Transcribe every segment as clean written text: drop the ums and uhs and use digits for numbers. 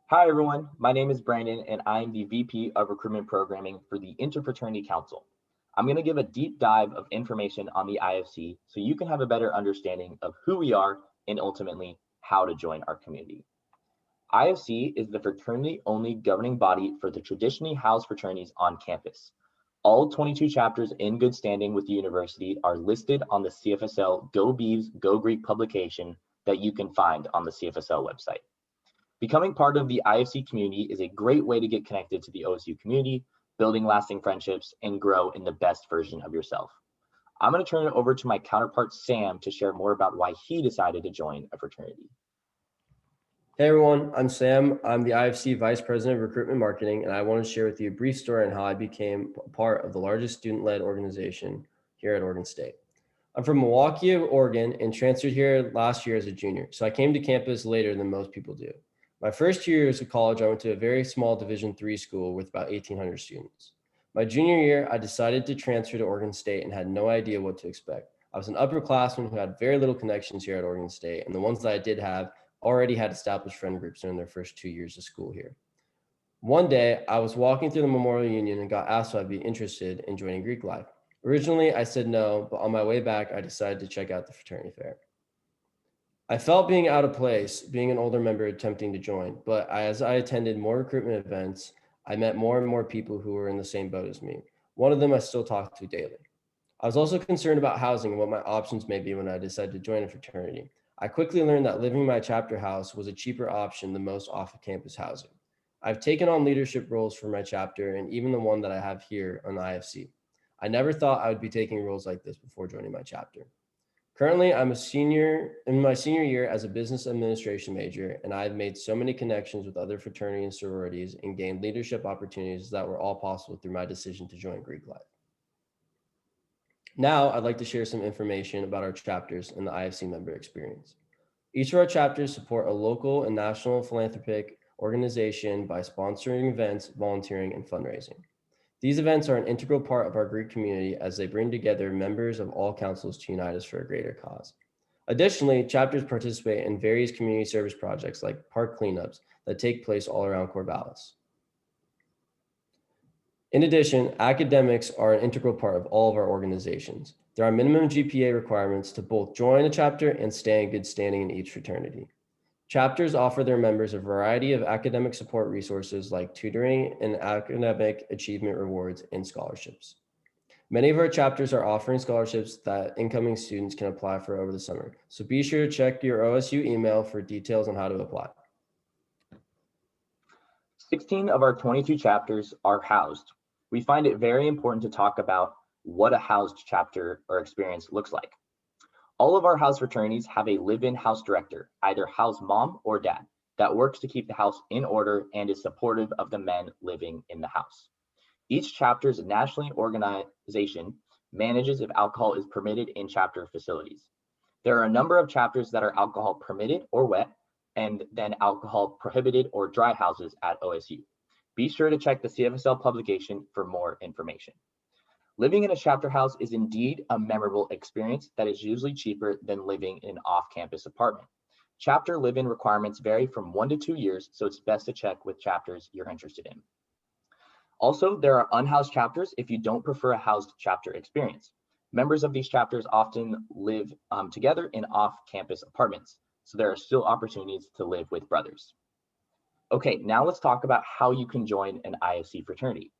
Hi everyone, my name is Brandon and I'm the VP of Recruitment Programming for the Interfraternity Council. I'm going to give a deep dive of information on the IFC so you can have a better understanding of who we are and ultimately how to join our community. IFC is the fraternity-only governing body for the traditionally housed fraternities on campus. All 22 chapters in good standing with the university are listed on the CFSL Go Beavs, Go Greek publication that you can find on the CFSL website. Becoming part of the IFC community is a great way to get connected to the OSU community, building lasting friendships, and grow in the best version of yourself. I'm going to turn it over to my counterpart, Sam, to share more about why he decided to join a fraternity. Hey everyone, I'm Sam. I'm the IFC Vice President of Recruitment Marketing, and I want to share with you a brief story on how I became part of the largest student-led organization here at Oregon State. I'm from Milwaukee, Oregon, and transferred here last year as a junior, so I came to campus later than most people do. My first 2 years of college, I went to a very small Division III school with about 1,800 students. My junior year, I decided to transfer to Oregon State and had no idea what to expect. I was an upperclassman who had very little connections here at Oregon State, and the ones that I did have already had established friend groups during their first 2 years of school here. One day, I was walking through the Memorial Union and got asked if I'd be interested in joining Greek life. Originally, I said no, but on my way back, I decided to check out the fraternity fair. I felt being out of place, being an older member attempting to join, but as I attended more recruitment events, I met more and more people who were in the same boat as me. One of them I still talk to daily. I was also concerned about housing and what my options may be when I decided to join a fraternity. I quickly learned that living in my chapter house was a cheaper option than most off-campus housing. I've taken on leadership roles for my chapter and even the one that I have here on the IFC. I never thought I would be taking roles like this before joining my chapter. Currently, I'm a senior in my senior year as a business administration major, and I've made so many connections with other fraternity and sororities and gained leadership opportunities that were all possible through my decision to join Greek life. Now, I'd like to share some information about our chapters and the IFC member experience. Each of our chapters support a local and national philanthropic organization by sponsoring events, volunteering, and fundraising. These events are an integral part of our Greek community as they bring together members of all councils to unite us for a greater cause. Additionally, chapters participate in various community service projects like park cleanups that take place all around Corvallis. In addition, academics are an integral part of all of our organizations. There are minimum GPA requirements to both join a chapter and stay in good standing in each fraternity. Chapters offer their members a variety of academic support resources like tutoring and academic achievement rewards and scholarships. Many of our chapters are offering scholarships that incoming students can apply for over the summer. So be sure to check your OSU email for details on how to apply. 16 of our 22 chapters are housed. We find it very important to talk about what a housed chapter or experience looks like. All of our house fraternities have a live-in house director, either house mom or dad, that works to keep the house in order and is supportive of the men living in the house. Each chapter's nationally organization manages if alcohol is permitted in chapter facilities. There are a number of chapters that are alcohol permitted or wet, and then alcohol prohibited or dry houses at OSU. Be sure to check the CFSL publication for more information. Living in a chapter house is indeed a memorable experience that is usually cheaper than living in an off-campus apartment. Chapter live-in requirements vary from 1 to 2 years, so it's best to check with chapters you're interested in. Also, there are unhoused chapters if you don't prefer a housed chapter experience. Members of these chapters often live together in off-campus apartments, so there are still opportunities to live with brothers. Okay, now let's talk about how you can join an IFC fraternity.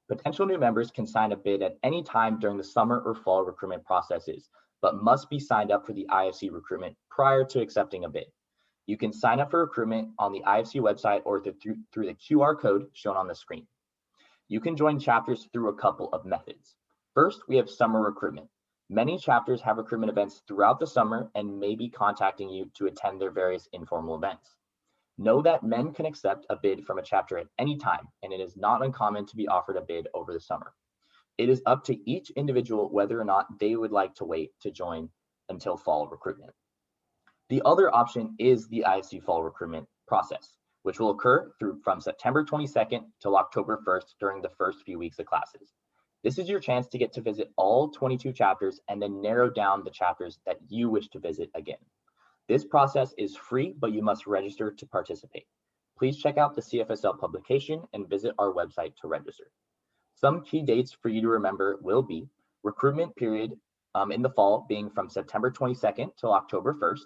Potential new members can sign a bid at any time during the summer or fall recruitment processes, but must be signed up for the IFC recruitment prior to accepting a bid. You can sign up for recruitment on the IFC website or through the QR code shown on the screen. You can join chapters through a couple of methods. First, we have summer recruitment. Many chapters have recruitment events throughout the summer and may be contacting you to attend their various informal events. Know that men can accept a bid from a chapter at any time, and it is not uncommon to be offered a bid over the summer. It is up to each individual whether or not they would like to wait to join until fall recruitment. The other option is the IFC fall recruitment process, which will occur from September 22nd till October 1st during the first few weeks of classes. This is your chance to get to visit all 22 chapters and then narrow down the chapters that you wish to visit again. This process is free, but you must register to participate. please check out the CFSL publication and visit our website to register. Some key dates for you to remember will be recruitment period in the fall being from September 22nd till October 1st.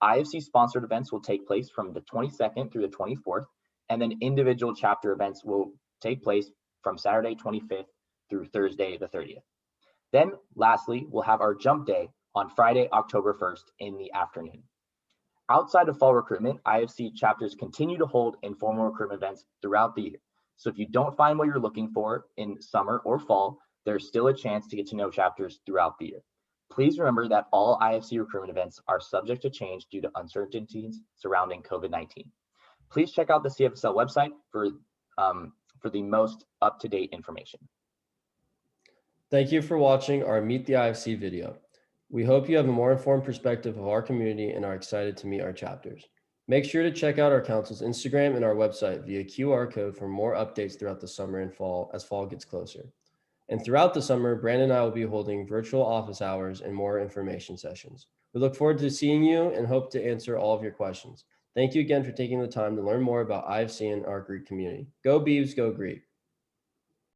IFC sponsored events will take place from the 22nd through the 24th, and then individual chapter events will take place from Saturday 25th through Thursday the 30th. Then lastly, we'll have our jump day on Friday, October 1st in the afternoon. Outside of fall recruitment, IFC chapters continue to hold informal recruitment events throughout the year. So if you don't find what you're looking for in summer or fall, there's still a chance to get to know chapters throughout the year. Please remember that all IFC recruitment events are subject to change due to uncertainties surrounding COVID-19. Please check out the CFSL website for the most up-to-date information. Thank you for watching our Meet the IFC video. We hope you have a more informed perspective of our community and are excited to meet our chapters. Make sure to check out our council's Instagram and our website via QR code for more updates throughout the summer and fall as fall gets closer. And throughout the summer, Brandon and I will be holding virtual office hours and more information sessions. We look forward to seeing you and hope to answer all of your questions. Thank you again for taking the time to learn more about IFC and our Greek community. Go Beavs, go Greek.